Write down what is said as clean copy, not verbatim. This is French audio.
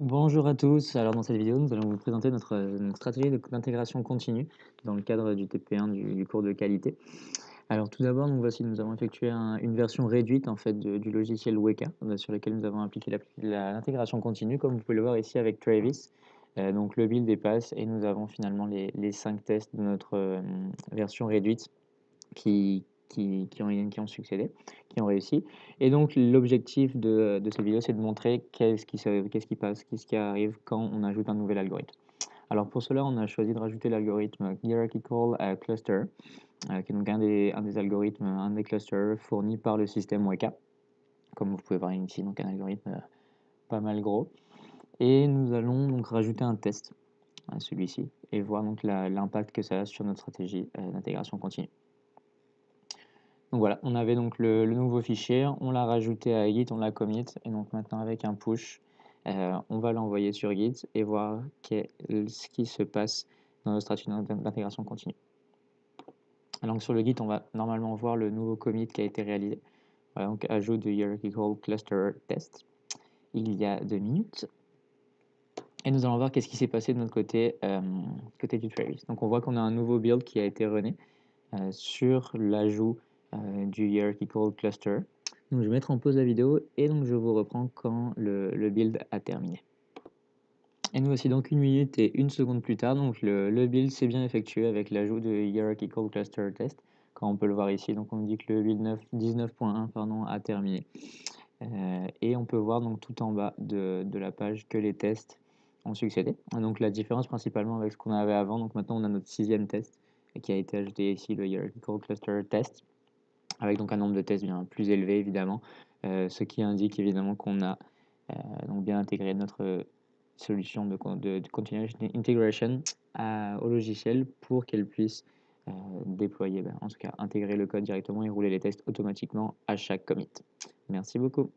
Bonjour à tous, alors dans cette vidéo nous allons vous présenter notre stratégie d'intégration continue dans le cadre du TP1 du cours de qualité. Alors tout d'abord, nous avons effectué une version réduite en fait du logiciel Weka sur lequel nous avons appliqué l'intégration continue comme vous pouvez le voir ici avec Travis. Donc le build dépasse et nous avons finalement les 5 tests de notre version réduite qui ont succédé, qui ont réussi. Et donc l'objectif de cette vidéo, c'est de montrer qu'est-ce qui passe, qu'est-ce qui arrive quand on ajoute un nouvel algorithme. Alors pour cela, on a choisi de rajouter l'algorithme Hierarchical Cluster, qui est donc un des algorithmes, un des clusters fournis par le système Weka. Comme vous pouvez voir ici, donc un algorithme pas mal gros. Et nous allons donc rajouter un test à celui-ci et voir donc l'impact que ça a sur notre stratégie d'intégration continue. Donc voilà, on avait donc le nouveau fichier, on l'a rajouté à Git, on l'a commit, et donc maintenant avec un push, on va l'envoyer sur Git et voir ce qui se passe dans notre stratégie d'intégration continue. Donc sur le Git, on va normalement voir le nouveau commit qui a été réalisé. Voilà, donc ajout de hierarchical cluster test, il y a 2 minutes. Et nous allons voir qu'est-ce qui s'est passé de notre côté, côté du Travis. Donc on voit qu'on a un nouveau build qui a été runné sur l'ajout du hierarchical cluster. Donc je vais mettre en pause la vidéo et donc je vous reprends quand le build a terminé. Et nous voici donc 1 minute et 1 seconde plus tard, donc le build s'est bien effectué avec l'ajout de hierarchical cluster test, quand on peut le voir ici, donc on dit que le build 19.1 pardon, a terminé. Et on peut voir donc tout en bas de la page que les tests ont succédé. Donc la différence principalement avec ce qu'on avait avant, donc maintenant on a notre 6e test qui a été ajouté ici, le hierarchical cluster test, avec donc un nombre de tests bien plus élevé évidemment, ce qui indique évidemment qu'on a donc bien intégré notre solution de continuous integration au logiciel pour qu'elle puisse déployer, en tout cas intégrer le code directement et rouler les tests automatiquement à chaque commit. Merci beaucoup.